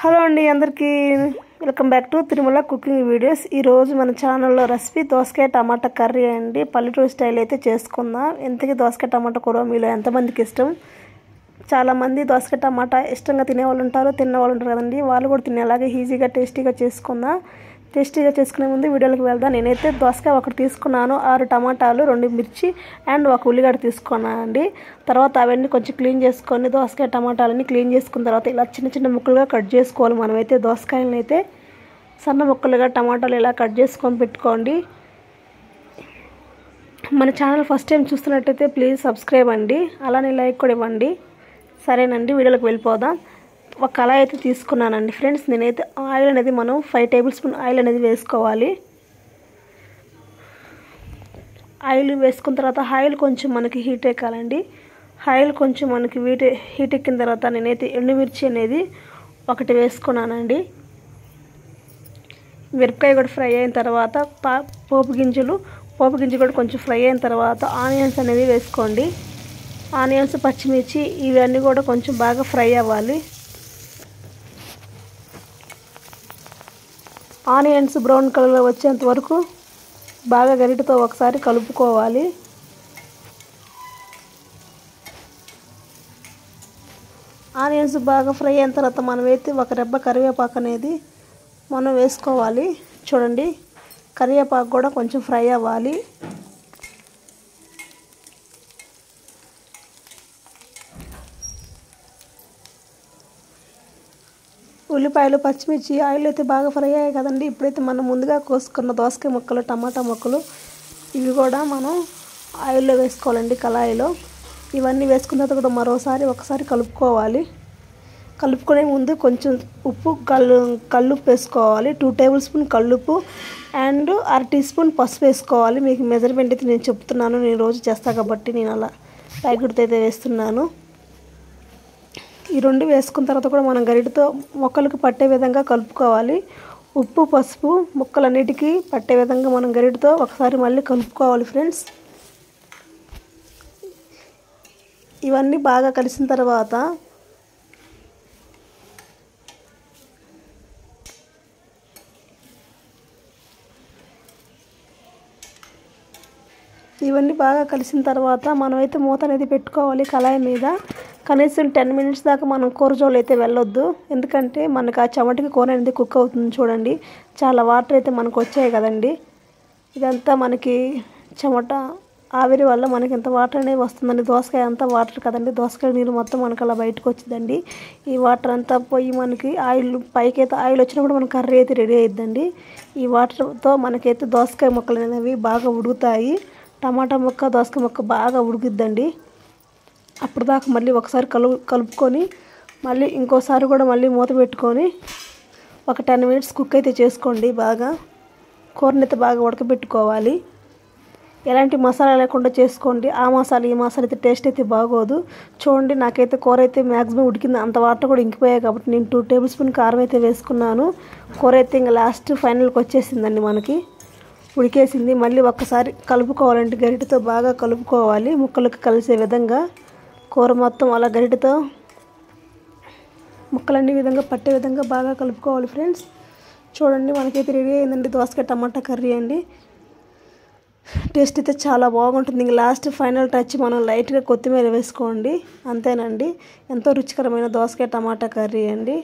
Hello అండి అందరికీ welcome back to Tirumala cooking videos. ఈరోజు మన ఛానల్లో రెసిపీ దోసకాయ టమాటా కర్రీ అండి. పల్లెటూరు స్టైల్ అయితే చేసుకుందాం. ఇంతకీ దోసకాయ టమాటా కూర మీలో ఎంతమందికి ఇష్టం? చాలామంది దోసకాయ టమాటా ఇష్టంగా తినేవాళ్ళు ఉంటారు, తినేవాళ్ళు ఉంటారు కదండి. వాళ్ళు కూడా తినేలాగా ఈజీగా టేస్టీగా చేసుకుందాం. టేస్టీగా చేసుకునే ముందు వీడియోలోకి వెళ్దాం. నేనైతే దోసకాయ ఒకటి తీసుకున్నాను, 6 టమాటాలు, 2 మిర్చి అండ్ 1 ఉల్లిగడ్డ తీసుకున్నాను అండి. తర్వాత అవన్నీ కొంచెం క్లీన్ చేసుకొని దోసకాయ టమాటాలని క్లీన్ చేసుకున్న తర్వాత ఇలా చిన్న చిన్న ముక్కలుగా కట్ చేసుకోవాలి. మనమైతే దోసకాయలను అయితే సన్న ముక్కలుగా టమాటాలు ఇలా కట్ చేసుకొని పెట్టుకోండి. మన ఛానల్ ఫస్ట్ టైం చూస్తున్నట్టయితే ప్లీజ్ సబ్స్క్రైబ్ అండి, అలానే లైక్ కూడా ఇవ్వండి. సరేనండి, వీడియోలోకి వెళ్ళిపోదాం. ఒక కళాయి అయితే తీసుకున్నానండి ఫ్రెండ్స్. నేనైతే ఆయిల్ అనేది మనం 5 టేబుల్ స్పూన్ ఆయిల్ అనేది వేసుకోవాలి. ఆయిల్ వేసుకున్న తర్వాత ఆయిల్ కొంచెం మనకి హీట్ ఎక్కాలండి. ఆయిల్ కొంచెం మనకి హీట్ ఎక్కిన తర్వాత నేనైతే ఎండుమిర్చి అనేది 1 వేసుకున్నానండి. మిరపకాయ కూడా ఫ్రై అయిన తర్వాత పోపు గింజలు కూడా కొంచెం ఫ్రై అయిన తర్వాత ఆనియన్స్ అనేది వేసుకోండి. ఆనియన్స్, పచ్చిమిర్చి ఇవన్నీ కూడా కొంచెం బాగా ఫ్రై అవ్వాలి. ఆనియన్స్ బ్రౌన్ కలర్లో వచ్చేంత వరకు బాగా గరిటెతో ఒకసారి కలుపుకోవాలి. ఆనియన్స్ బాగా ఫ్రై అయిన తర్వాత మనమైతే 1 రెబ్బ కరివేపాకు అనేది మనం వేసుకోవాలి. చూడండి, కరివేపాకు కూడా కొంచెం ఫ్రై అవ్వాలి. ఉల్లిపాయలు, పచ్చిమిర్చి ఆయిల్ అయితే బాగా ఫ్రై అయ్యాయి కదండి. ఇప్పుడైతే మనం ముందుగా కోసుకున్న దోసకాయ ముక్కలు, టమాటా ముక్కలు ఇవి కూడా మనం ఆయిల్లో వేసుకోవాలండి, కళాయిలో. ఇవన్నీ వేసుకున్న తర్వాత కూడా మరోసారి ఒకసారి కలుపుకోవాలి. కలుపుకునే ముందు కొంచెం ఉప్పు, కల్లుప్పు వేసుకోవాలి. 2 టేబుల్ స్పూన్ కల్లుప్పు అండ్ 1/2 టీ స్పూన్ పసుపు వేసుకోవాలి. మీకు మెజర్మెంట్ అయితే నేను చెప్తున్నాను, నేను రోజు చేస్తాను కాబట్టి నేను అలా ప్యాకెట్తో అయితే వేస్తున్నాను. ఈ 2 వేసుకున్న తర్వాత కూడా మనం గరిటెతో ముక్కలకు పట్టే విధంగా కలుపుకోవాలి. ఉప్పు, పసుపు ముక్కలన్నిటికీ పట్టే విధంగా మనం గరిటెతో ఒకసారి మళ్ళీ కలుపుకోవాలి ఫ్రెండ్స్. ఇవన్నీ బాగా కలిసిన తర్వాత మనమైతే మూత అనేది పెట్టుకోవాలి కళాయి మీద. కనీసం 10 మినిట్స్ దాకా మనం కూర జోలు అయితే వెళ్ళొద్దు, ఎందుకంటే మనకు ఆ చెమటకి కూర అనేది కుక్ అవుతుంది. చూడండి, చాలా వాటర్ అయితే మనకు వచ్చాయి కదండి. ఇదంతా మనకి చెమట ఆవిరి వల్ల మనకి ఇంత వాటర్ అనేది వస్తుందండి. దోసకాయ అంతా వాటర్ కదండి, దోసకాయ నీళ్ళు మొత్తం మనకు అలా బయటకు వచ్చిందండి. ఈ వాటర్ అంతా పోయి మనకి ఆయిల్ పైకైతే ఆయిల్ వచ్చినప్పుడు మన కర్రీ అయితే రెడీ అయిద్దండి. ఈ వాటర్తో మనకైతే దోసకాయ ముక్కలు అనేవి బాగా ఉడుకుతాయి. టమాటా ముక్క, దోసకాయ ముక్క బాగా ఉడికిద్దండి. అప్పుడు దాకా మళ్ళీ ఒకసారి కలుపుకొని మళ్ళీ ఇంకోసారి కూడా మళ్ళీ మూత పెట్టుకొని ఒక 10 మినిట్స్ కుక్ అయితే చేసుకోండి. బాగా కూరనైతే బాగా ఉడకబెట్టుకోవాలి. ఎలాంటి మసాలా లేకుండా చేసుకోండి. ఆ మసాలా ఈ మసాలా అయితే టేస్ట్ అయితే బాగోదు. చూడండి, నాకైతే కూర అయితే మ్యాక్సిమం ఉడికింది, అంత వాటర్ కూడా ఇంకిపోయాయి కాబట్టి నేను 2 టేబుల్ స్పూన్ కారం అయితే వేసుకున్నాను. కూర అయితే ఇంకా లాస్ట్ ఫైనల్కి వచ్చేసిందండి, మనకి ఉడికేసింది. మళ్ళీ ఒక్కసారి కలుపుకోవాలంటే గరిటెతో బాగా కలుపుకోవాలి, ముక్కలకు కలిసే విధంగా. కూర మొత్తం అలా గరిటెతో ముక్కలన్నీ విధంగా పట్టే విధంగా బాగా కలుపుకోవాలి ఫ్రెండ్స్. చూడండి, మనకైతే రెడీ అయిందండి దోసకాయ టమాటా కర్రీ అండి. టేస్ట్ అయితే చాలా బాగుంటుంది. ఇంక లాస్ట్ ఫైనల్ టచ్ మనం లైట్గా కొత్తిమీర వేసుకోండి, అంతేనండి. ఎంతో రుచికరమైన దోసకాయ టమాటా కర్రీ అండి.